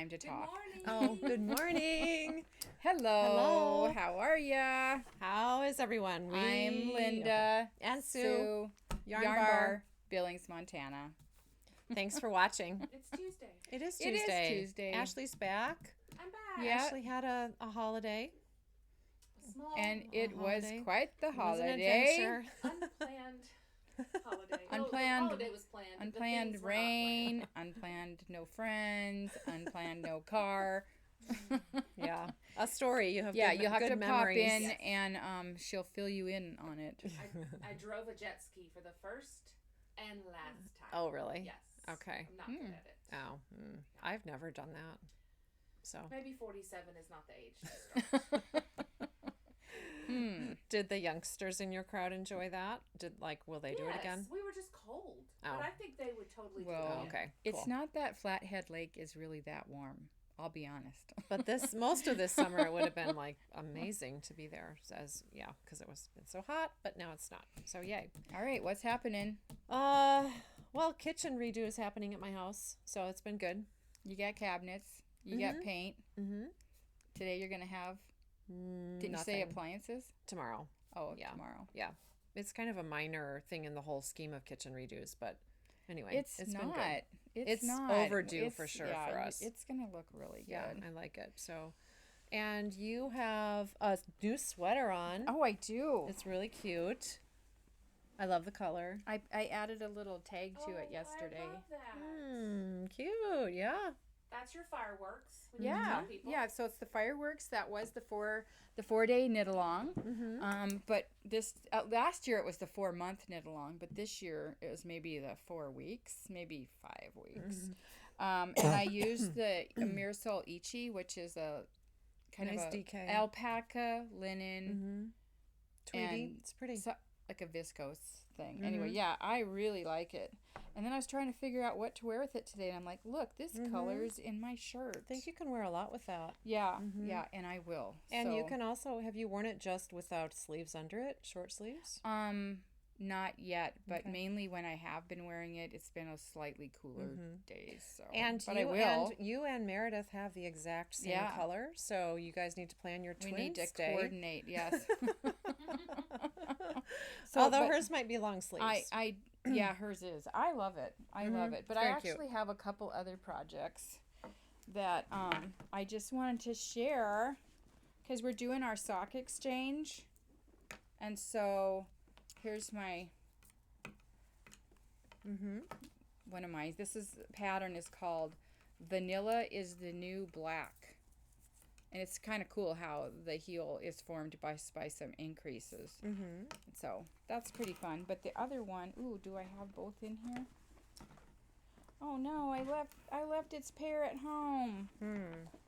Time to talk. Good morning. Oh, good morning. Hello. Hello. How are ya? How is everyone? I'm Linda. And Sue. Yarn Bar, Billings, Montana. Thanks for watching. It's Tuesday. It is It is Tuesday. Tuesday. Ashley's back. I'm back. Yeah. Ashley had a holiday. Small, And it was holiday. quite the It was an holiday. adventure. unplanned holiday. Unplanned- No, the holiday was planned. but the Unplanned things were not rain, unplanned no friends, unplanned no car. Yeah. A story. You have Yeah, good, you'll have good to memories. pop in Yes. and she'll fill you in on it. planned. I drove a jet ski for the first and last time. Oh, really? Yes. Okay. I'm not good at it. Oh, I've never done that. So, Maybe 47 is not the age to start. did the youngsters in your crowd enjoy that? Will they do it again? We were just cold. Oh. But I think they would totally do Well, it Oh, again. okay. It's cool. not that Flathead Lake is really that warm. I'll be honest. But most of this summer it would have been like amazing to be there because it was been so hot, but now it's not. So yay. All right, what's happening? Well, kitchen redo is happening at my house, so it's been good. You got cabinets. You got paint. Mm-hmm. Today you're gonna have. Didn't you say appliances? Tomorrow? Oh, Yeah. tomorrow. Yeah, it's kind of a minor thing in the whole scheme of kitchen redos, but anyway, It's been not. good. It's not overdue for sure yeah, for us. It's gonna look really Yeah, good. I like it. So, and you have a new sweater on. Oh, I do. It's really cute. I love the color. I added a little tag to it Oh, yesterday. I love that. Cute. Yeah. That's your fireworks. When you Yeah, tell people. yeah. So it's the fireworks. That was the 4-day knit along. But this last year it was the 4-month knit along. But this year it was maybe the 4 weeks, maybe 5 weeks. And I used the Mirasol Ichi, which is a kind Nice of a DK. alpaca linen. Tweedy. And It's pretty. so, like a viscose thing. Anyway, yeah, I really like it. And then I was trying to figure out what to wear with it today, and I'm like, look, this color's in my shirt. I think you can wear a lot with that. Yeah, yeah, and I will. And you So, can also, have you worn it just without sleeves under it? Short sleeves? not yet, but Okay. mainly when I have been wearing it, it's been a slightly cooler days. So, And but you I will. and you and Meredith have the exact same Yeah. color, so you guys need to plan your We twins need to day. coordinate. Yes. Although but hers might be long sleeves. Yeah, hers is. I love it. I love it. But I Very actually cute. have a couple other projects that I just wanted to share because we're doing our sock exchange. And so here's my one of my pattern is called Vanilla is the New Black. And it's kind of cool how the heel is formed by some increases. So that's pretty fun. But the other one, do I have both in here? Oh no, I left its pair at home.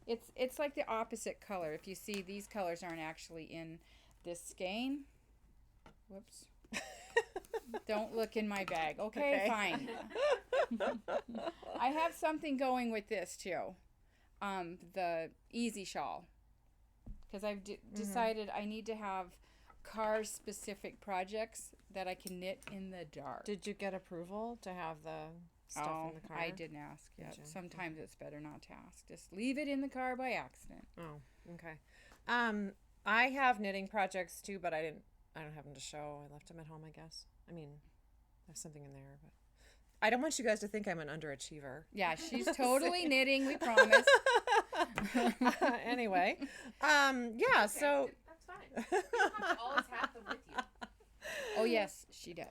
It's like the opposite color. If you see, these colors aren't actually in this skein. Whoops. Don't look in my bag. Okay. Fine. I have something going with this too. The easy shawl, because I've decided I need to have car specific projects that I can knit in the dark. Did you get approval to have the stuff in the car? I didn't ask yet. you? Sometimes it's better not to ask. Just leave it in the car by accident. Oh, okay. I have knitting projects too, but I don't have them to show. I left them at home, I guess. I mean, I have something in there, but I don't want you guys to think I'm an underachiever. Yeah, she's totally knitting. We promise. Anyway, so That's fine. You don't have to always have them with you. Oh yes, she does.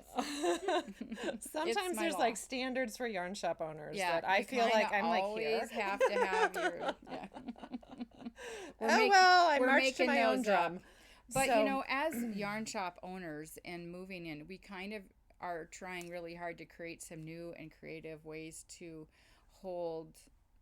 sometimes my there's law. like standards for yarn shop owners Yeah, that I you feel like kinda I'm like here. always have to have your. Yeah. I we're marched to making my own those drum. up. But So- as yarn shop owners and moving in, we kind of are trying really hard to create some new and creative ways to hold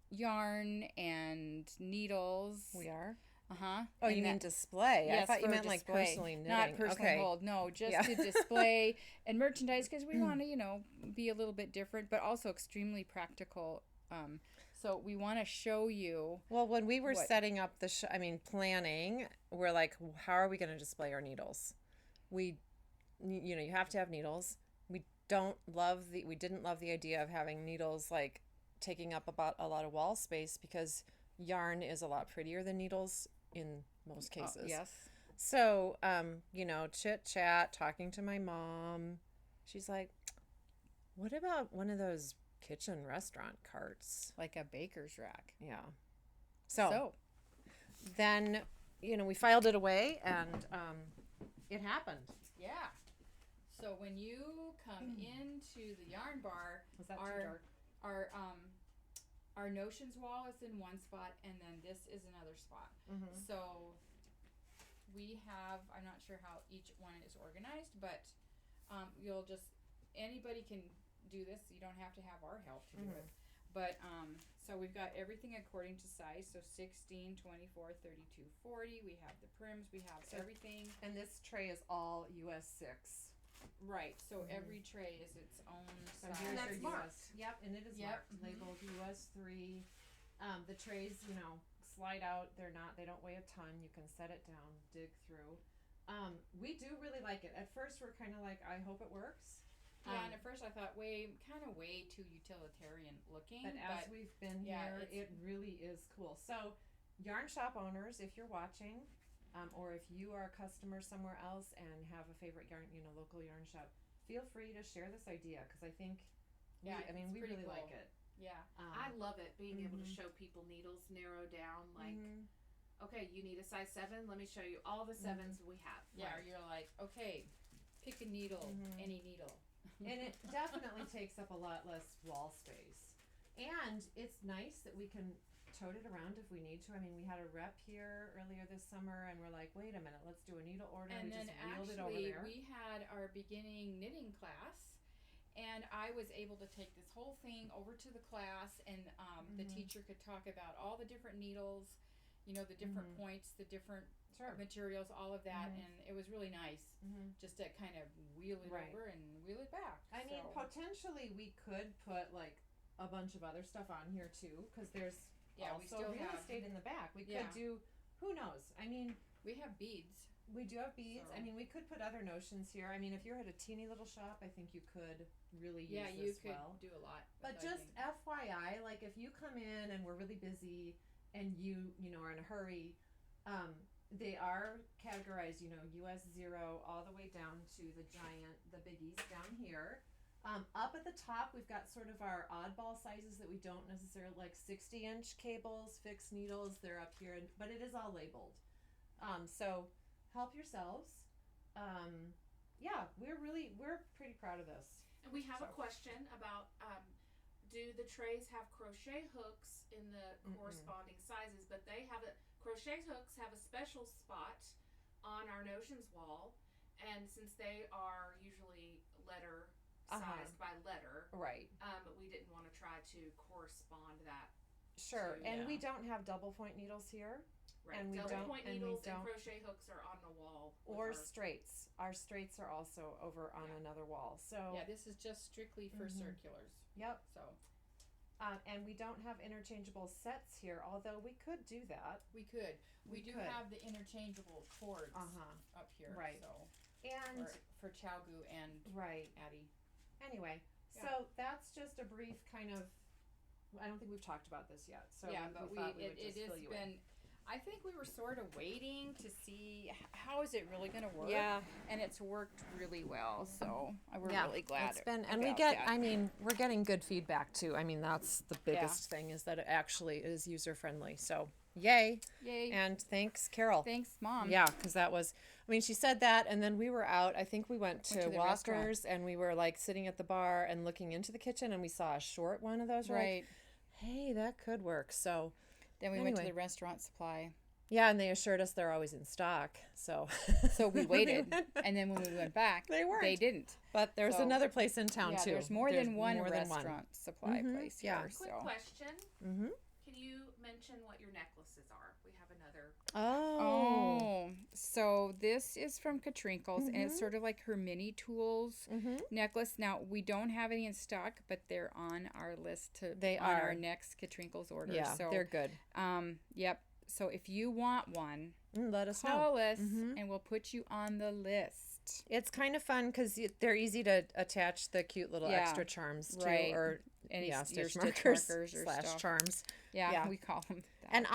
yarn and needles. We are. Uh-huh. Oh, And you mean that- display? Yes, I thought you for meant like display. personally knitting. Not personally okay. hold. No, just Yeah. to display and merchandise because we want to, be a little bit different, but also extremely practical. So we want to show you. Well, when we were What? setting up planning, we're like, how are we going to display our needles? You have to have needles. We didn't love the idea of having needles like taking up about a lot of wall space because yarn is a lot prettier than needles in most cases. Yes. So, chit chat, talking to my mom. She's like, what about one of those kitchen restaurant carts? Like a baker's rack. Yeah. So then, we filed it away and it happened. Yeah. So when you come into the yarn bar, Was that too dark? Our notions wall is in one spot, and then this is another spot. Mm-hmm. So we have, I'm not sure how each one is organized, but anybody can do this. You don't have to have our help to do it. But so we've got everything according to size. So 16, 24, 32, 40. We have the prims. We have everything. And this tray is all US 6. Right. So every tray is its own size. Here's that's your marked. US. Yep, and it is Yep. marked, labeled US 3. The trays, slide out. They don't weigh a ton. You can set it down, dig through. We do really like it. At first, we're kind of like, I hope it works. Yeah, and at first I thought way too utilitarian looking. But as we've been here, it really is cool. So, yarn shop owners, if you're watching, or if you are a customer somewhere else and have a favorite yarn, local yarn shop, feel free to share this idea because I think, we really cool. like it. Yeah. I love it being able to show people needles narrow down. Like, okay, you need a size 7. Let me show you all the 7s we have. Yeah, or you're like, okay, pick a needle, any needle. And it definitely takes up a lot less wall space. And it's nice that we can tote it around if we need to. I mean, we had a rep here earlier this summer and we're like, wait a minute, let's do a needle order. And we then just wheeled it over there. we had our beginning knitting class, and I was able to take this whole thing over to the class, and the teacher could talk about all the different needles, the different points, the different materials, all of that, and it was really nice just to kind of wheel it over and wheel it back. I mean, potentially we could put like a bunch of other stuff on here too, because there's we also still real have estate in the back. We could do, who knows? I mean, we have beads. We do have beads. So. I mean, we could put other notions here. I mean, if you're at a teeny little shop, I think you could really use this you could well. do a lot. But just FYI, like if you come in and we're really busy and you are in a hurry, they are categorized, US 0 all the way down to the biggies down here. Up at the top, we've got sort of our oddball sizes that we don't necessarily like 60-inch cables, fixed needles. They're up here, but it is all labeled. So help yourselves. We're pretty proud of this. And we have a question about, do the trays have crochet hooks in the corresponding sizes? But crochet hooks have a special spot on our notions wall, and since they are usually letter sized by letter, right? But we didn't want to try to correspond that. Sure, and we don't have double point needles here. Right. And double point needles and crochet hooks are on the wall. Or straights. Our straights are also over on another wall. So this is just strictly for circulars. Yep. So. And we don't have interchangeable sets here, although we could do that. We could. We do have the interchangeable cords up here. Right. So. And for Chowgu and Addie. Anyway, so that's just a brief kind of. I don't think we've talked about this yet. So but it has been. I think we were sort of waiting to see how is it really going to work. Yeah, and it's worked really well. So we're really glad. It's been, and we get. That. I mean, we're getting good feedback too. I mean, that's the biggest thing is that it actually is user friendly. So yay! And thanks, Carol. Thanks, Mom. Yeah, because that was. I mean, she said that, and then we were out. I think we went to Walker's, and we were like sitting at the bar and looking into the kitchen, and we saw a short one of those. Right. Like, hey, that could work. So then we went to the restaurant supply. Yeah, and they assured us they're always in stock. So we waited, and then when we went back, they weren't. They didn't. But there's another place in town too. There's more than one restaurant supply place here. Quick question. Can you mention what your necklaces are? We have another. Oh, so this is from Katrinkles, and it's sort of like her mini tools necklace. Now we don't have any in stock, but they're on our list on our next Katrinkles order. Yeah, so they're good. Yep. So if you want one, let us call us, and we'll put you on the list. It's kind of fun because they're easy to attach the cute little extra charms to, or any your stitch stitch markers or slash stuff. charms. Yeah, Yeah. we call them that. And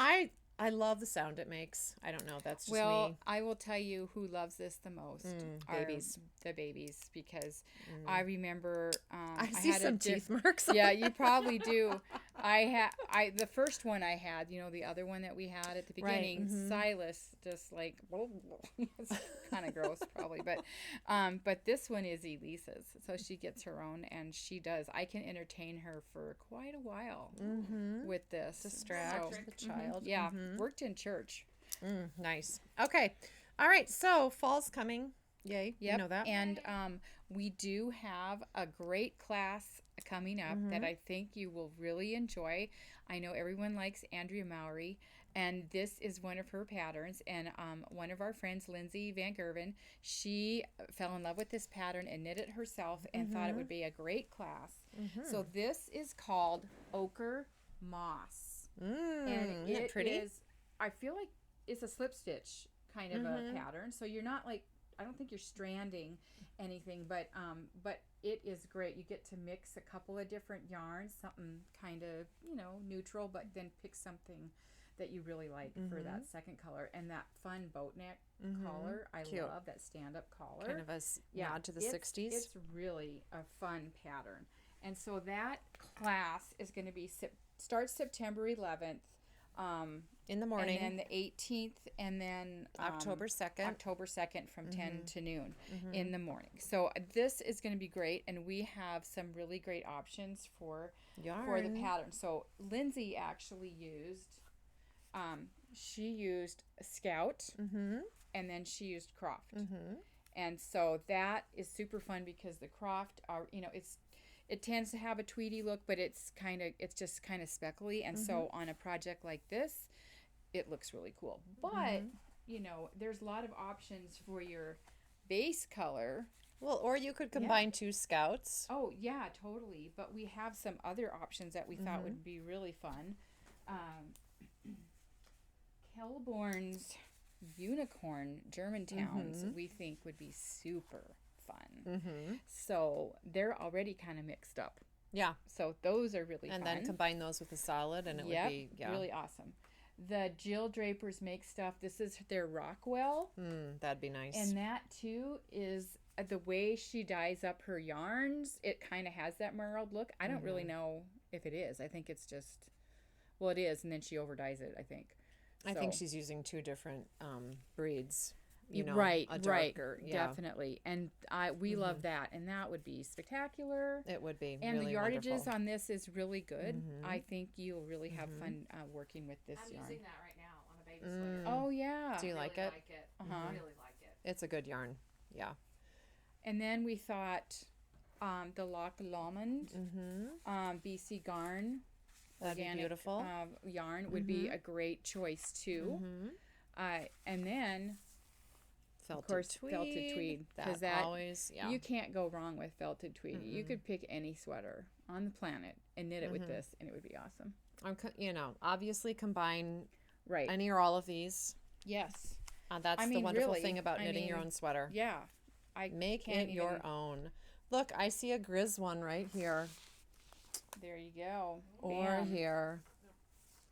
I love the sound it makes. I don't know. That's just well, me. I will tell you who loves this the most. Are Babies. the babies, because I remember I see had some teeth marks. On yeah, you probably do. The first one I had, the other one that we had at the Right, beginning, Silas, just like it's kind of gross probably, but this one is Elisa's, so she gets her own, and she does. I can entertain her for quite a while with this. Distract the child. Yeah, worked in church. Nice. Okay. All right. So fall's coming. Yay. Yep. You know that. And we do have a great class coming up that I think you will really enjoy. I know everyone likes Andrea Mowry, and this is one of her patterns. And one of our friends, Lindsey Van Gerven, she fell in love with this pattern and knit it herself and thought it would be a great class. So this is called Ochre Moss. And Isn't it pretty? I feel like it's a slip stitch kind of a pattern. So you're not like, I don't think you're stranding anything, but it is great. You get to mix a couple of different yarns, something kind of, neutral, but then pick something that you really like for that second color. And that fun boat neck collar, I Cute. love that stand-up collar. Kind of a nod to the 60s. It's really a fun pattern. And so that class is going to be starts September 11th. In the morning. And then the 18th, and then October 2nd. October 2nd from 10 to noon in the morning. So this is going to be great, and we have some really great options for the pattern. So Lindsey actually used, she used Scout, and then she used Croft. And so that is super fun because the Croft are, it tends to have a tweedy look, but it's just kind of speckly. And so on a project like this, it looks really cool. But, there's a lot of options for your base color. Well, or you could combine two Scouts. Oh, yeah, totally. But we have some other options that we thought would be really fun. Kelbourne's Unicorn Germantowns, we think would be super fun. So they're already kind of mixed up. Yeah. So those are really fun. And then combine those with a solid, and it would be really awesome. The Jill Draper's make stuff. This is their Rockwell. That'd be nice. And that too is the way she dyes up her yarns. It kind of has that merled look. I don't really know if it is. I think it's just, well, it is, and then she overdyes it, I think. I think she's using two different breeds. Right, a darker, definitely. And we love that, and that would be spectacular. It would be, and really the yardages wonderful. on this is really good. I think you'll really have fun working with this I'm yarn. using that right now on a baby sweater. Oh yeah. Do you like it? I really like it. It's a good yarn. Yeah. And then we thought the Loch Lomond BC Garn That'd be beautiful. yarn would be a great choice too. And then Felted of course tweed. felted tweed, because that always, you can't go wrong with felted tweed. You could pick any sweater on the planet and knit it with this, and it would be awesome. Obviously combine Right. any or all of these. Yes. That's the wonderful really, thing about knitting your own sweater. Yeah. Make can't it your even- own. Look, I see a Grizz one right here. There you go. Or Bam. here.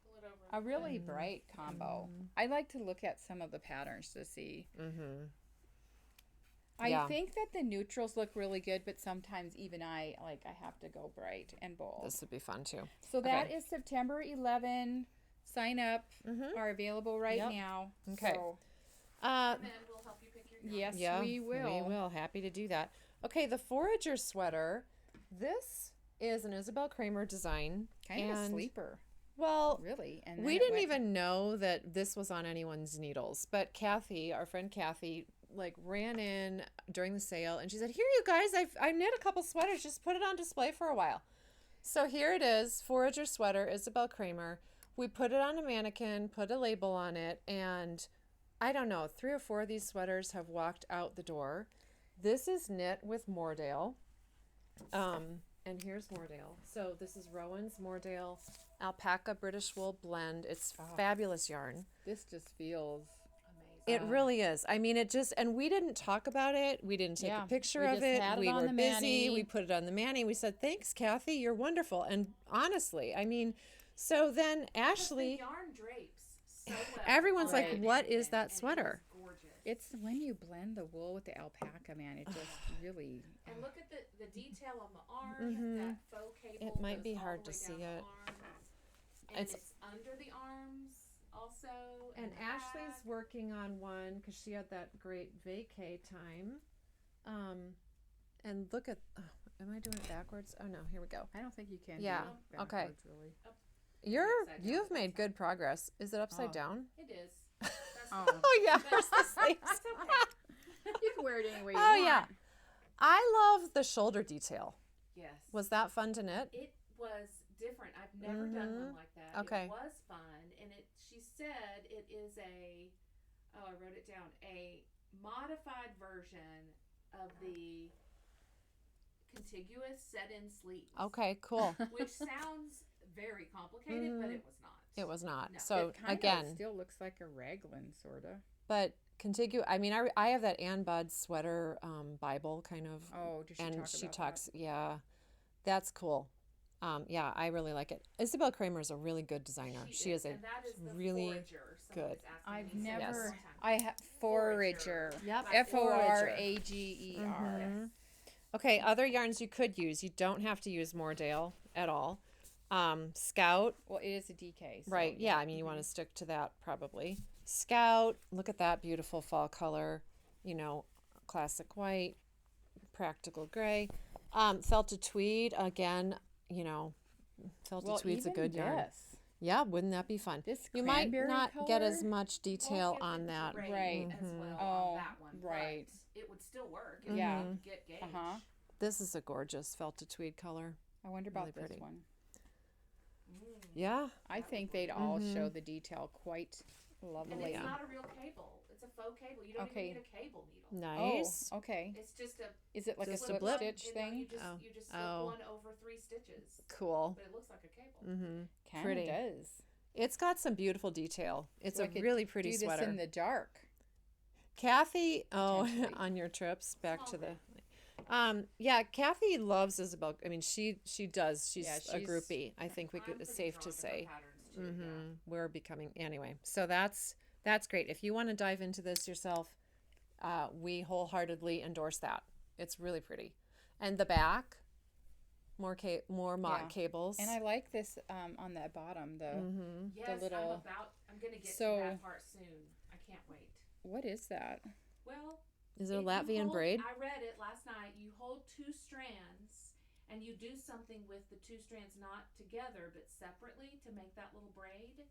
Pull it over. A really bright combo. I like to look at some of the patterns to see. I think that the neutrals look really good, but sometimes even I have to go bright and bold. This would be fun too. So that is September 11. Sign up are available right Yep. now. Okay. So, And we'll help you pick your yarn. yes, Yeah, we will. We will. Happy to do that. Okay, the Forager Sweater. This is an Isabel Kramer design. Kind of a and- sleeper, Well, really. And we then it didn't went- even know that this was on anyone's needles, but Kathy, our friend Kathy, ran in during the sale and she said, "Here, you guys, I knit a couple sweaters. Just put it on display for a while." So here it is, Forager Sweater, Isabel Kramer. We put it on a mannequin, put a label on it, and I don't know, 3 or 4 of these sweaters have walked out the door. This is knit with Mooredale. And here's Mooredale. So this is Rowan's Mooredale Alpaca British Wool Blend. It's fabulous yarn. This just feels It really is. I mean, it just, and we didn't talk about it. We didn't take Yeah, a picture we of just it. had it We on were the busy. Manny. We put it on the Manny. We said, thanks, Kathy. You're wonderful. And honestly, I mean, so then Because Ashley, the yarn drapes so well. everyone's like, Right. what is that And it sweater? is gorgeous. It's when you blend the wool with the alpaca, man. It just really. And look at the detail on the arm. That faux cable. It might goes be all hard the way to down see the it. arm. And It's- it's under the arms also. And the Ashley's back. working on one because she had that great vacay time. And look at, oh, am I doing it backwards? Oh no, here we go. I don't think you can. Yeah, do it okay. backwards, Really. Upside down, You've but made that's good progress. Is it upside Oh. down? It is. That's Oh. Oh yeah, But there's the sleeves. That's okay. You can wear it any way you Oh want. yeah, I love the shoulder detail. Yes. Was that fun to knit? It was different. I've never done one like that. Okay. It was fun, and she said it is I wrote it down, a modified version of the contiguous set-in sleeves. Okay, cool. Which sounds very complicated, but it was not. It was not. No. So It kinda again, still looks like a raglan, sorta. but contiguous. I mean, I have that Ann Budd sweater Bible kind of. Oh, did she and talk she about talks. Yeah, that's cool. Yeah, I really like it. Isabel Kramer is a really good designer. She is a and that is the really Forager. Someone good. was asking I've me, so never. one more time. I have Forager. Yep. Forager. Okay, other yarns you could use. You don't have to use Mooredale at all. Scout, Well, it is a DK. So right? Yeah, I mean you want to stick to that probably. Scout, look at that beautiful fall color. You know, classic white, practical gray. Felted tweed again. You know, felted tweed's a even good yarn. this. Yeah, wouldn't that be fun? This You might cranberry not get as color? much detail Well, it on would that. gray Right. as well Oh, on that one, right. but it would still work. If Yeah. you could get gauge. Uh-huh. This is a gorgeous felted tweed color. I wonder about Really this pretty. one. Yeah. I think they'd all show the detail quite And lovely. it's not a real cable. It's a faux cable. You don't Okay. even need a cable needle. Nice. Oh, okay. It's just a Is it like Just a a slip blip? stitch You thing? just, Oh. you just slip Oh. one over 3 stitches, Cool. but it looks like a cable. Kinda Pretty. does. It's got some beautiful detail. It's So a I could really pretty do sweater. this in the dark. Kathy, Potentially. on your trips back Small to the, print. yeah, Kathy loves Isabel. I mean, she does. She's Yeah, a she's- groupie. I think I'm it's pretty safe drawn to her say. patterns too, yeah. We're becoming anyway. So that's great. If you want to dive into this yourself, we wholeheartedly endorse that. It's really pretty, and the back, more motte Yeah. cables. And I like this on the bottom. The Yes, little- I'm gonna get So- to that part soon. I can't wait. what is that? Well, Is it a if you Latvian hold- braid? I read it last night. You hold 2 strands and you do something with the 2 strands not together but separately to make that little braid.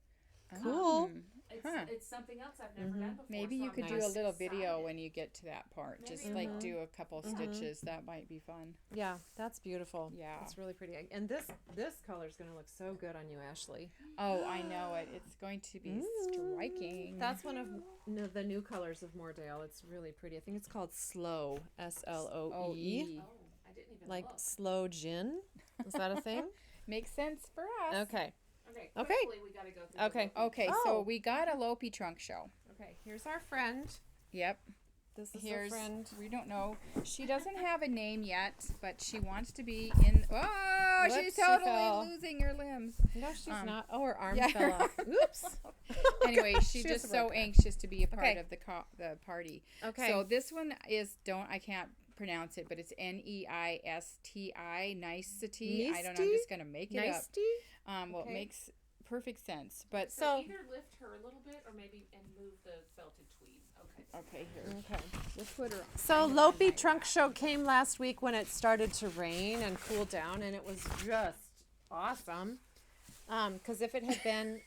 Cool. It's something else I've never done before. Maybe so you I'm could do a nice little video excited. when you get to that part. Just Maybe like I will. do a couple stitches. That might be fun. Yeah, that's beautiful. Yeah. it's really pretty. And this color is going to look so good on you, Ashley. Oh, I know it. It's going to be striking. That's one of the new colors of Mooredale. It's really pretty. I think it's called Sloe, SLOE, Oh, I didn't even like look. slow gin. Is that a thing? Makes sense for us. Okay. Okay, quickly we gotta go through Okay. the Okay, Oh. so we got a Lopi trunk show. Okay. Here's our friend. Yep. This is Here's our friend. we don't know. She doesn't have a name yet, but she wants to be in. Oh, Whoops, she's she totally fell. losing her limbs. No, she's not. Oh, her arm yeah. fell off. Oops. Anyway, she's She has just to so work on it. anxious to be a part Okay. of the party. Okay. So this one is I can't pronounce it, but it's Neisti, nicety. I don't know. I'm Neisty? just gonna make it Nicety? up. Well, Okay. it makes perfect sense. But So either lift her a little bit or maybe and move the felted tweed. Okay. okay, here Okay. we'll put her. So on Lopi my Trunk lap. Show came last week when it started to rain and cool down, and it was just awesome. Because if it had been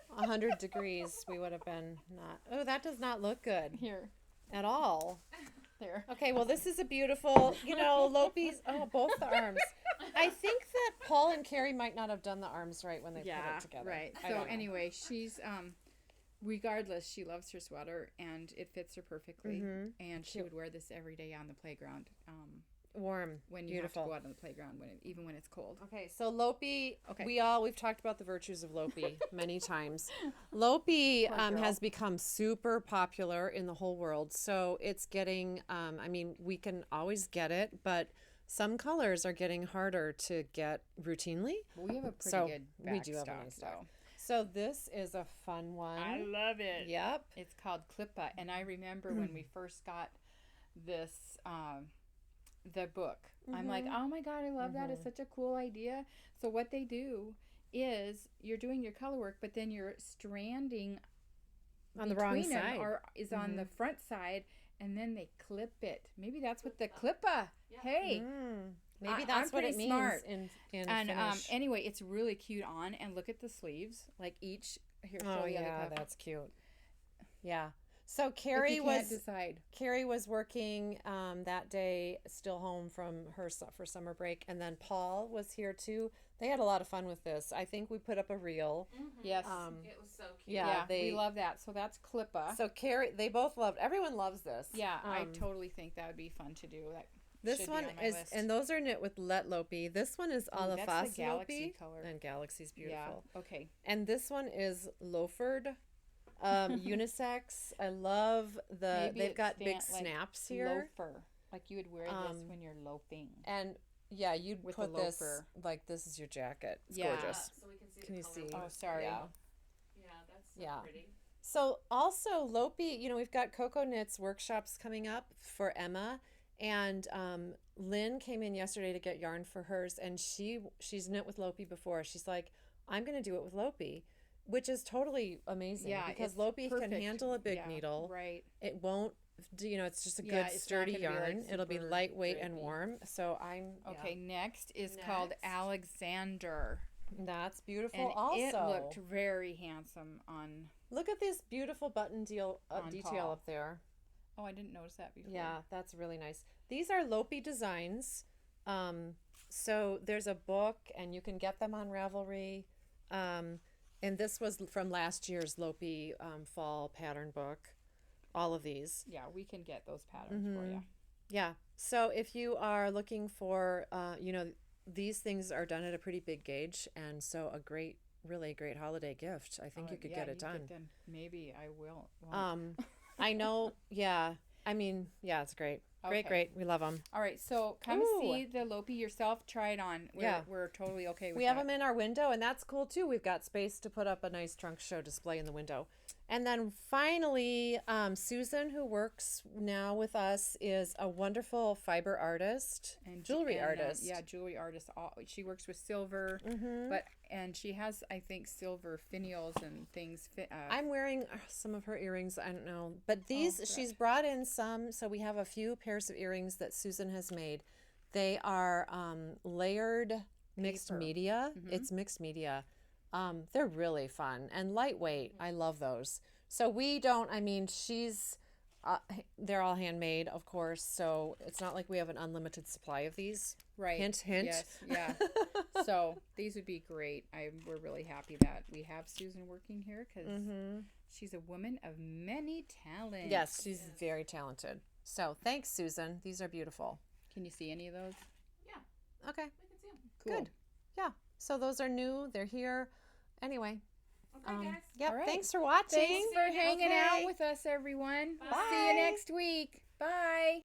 100 degrees, we would have been not. Oh, that does not look good Here, at all. there. Okay, well, this is a beautiful, Lopi's. Oh, both the arms. I think that Paul and Carrie might not have done the arms right when they put it together. Right. I So don't know. anyway, she's regardless, she loves her sweater and it fits her perfectly. And she would wear this every day on the playground. warm. when you Beautiful. have to go out on the playground even when it's cold. Okay, so Lopi, Okay. we've talked about the virtues of Lopi many times. Lopi Poor girl. has become super popular in the whole world. So it's getting, we can always get it, but some colors are getting harder to get routinely. Well, we have a pretty So good we do have a backstock, nice though. stock. So this is a fun one. I love it. Yep. It's called Klippa, and I remember when we first got this, the book. I'm like, oh my god, I love that. It's such a cool idea. So what they do is you're doing your color work, but then you're stranding On the wrong between them side. is on the front side, and then they clip it. Maybe that's what the Klippa. Hey. Maybe I'm that's what it pretty means smart. in And Finnish. anyway, it's really cute on, and look at the sleeves. Like each here. Oh show the other yeah, cover. that's cute. Yeah. So If Carrie you can't was decide. Carrie was working that day, still home from for summer break, and then Paul was here too. They had a lot of fun with this. I think we put up a reel. Yes. It was so cute. Yeah, we love that. So that's Klippa. So Carrie, they both loved. Everyone loves this. Yeah, I totally think that would be fun to do. That This should be one on my is, list. and those are knit with Let Lopi. This one is Ooh, that's Alafas the galaxy Lopi, color. and Galaxy's beautiful. Yeah. Okay. And this one is Loford, unisex. I love Maybe they've it got big stand- like snaps here, Loafer. Like you would wear this when you're loafing. and yeah, you'd With put the this loafer. like this is your jacket. It's Yeah. gorgeous. So we can see Can the you color see? work. Oh, sorry. Yeah. Yeah, that's so Yeah. pretty. So also Lopi, we've got Coco Knits workshops coming up for Emma, and Lynn came in yesterday to get yarn for hers, and she's knit with Lopi before. She's like, I'm going to do it with Lopi, which is totally amazing. Yeah, because it's Lopi can perfect. handle a big Yeah, needle. Right. It won't, it's just a Yeah, good it's not sturdy gonna be, like, yarn. It'll be super lightweight and drapey. warm. So Okay. Next is called Next. Alexander, That's beautiful. and also, it looked very handsome on. look at this beautiful button detail On detail Paul. up there. Oh, I didn't notice that before. Yeah, that's really nice. These are Lopi designs. So there's a book, and you can get them on Ravelry. And this was from last year's Lopi fall pattern book. All of these. Yeah, we can get those patterns for you. Yeah. So if you are looking for, these things are done at a pretty big gauge, and so really great holiday gift. I think you could get it done. Maybe I will. won't. I know. Yeah. I mean, yeah, it's great. Okay. Great. We love them. All right, so come Ooh. see the Lopi yourself. Try it on. We're totally okay with We that. have them in our window, and that's cool too. We've got space to put up a nice trunk show display in the window. And then finally, Susan, who works now with us, is a wonderful fiber artist and jewelry artist. Jewelry artist. She works with silver, and she has, I think, silver finials and things. I'm wearing some of her earrings. I don't know, but these good. she's brought in some. So we have a few pairs of earrings that Susan has made. They are layered mixed Paper. media. It's mixed media. They're really fun and lightweight. I love those. So we don't, they're all handmade, of course. So it's not like we have an unlimited supply of these. Right. Hint, hint. Yes. Yeah. So these would be great. We're really happy that we have Susan working here because she's a woman of many talents. Yes, she's very talented. So thanks, Susan. These are beautiful. Can you see any of those? Yeah, Okay, we can see them. Cool. good. Yeah. So those are new. They're here. Anyway. Okay, guys. Yep. All right. Thanks for watching. Thanks for hanging Okay. out with us, everyone. We'll see Bye. you next week. Bye.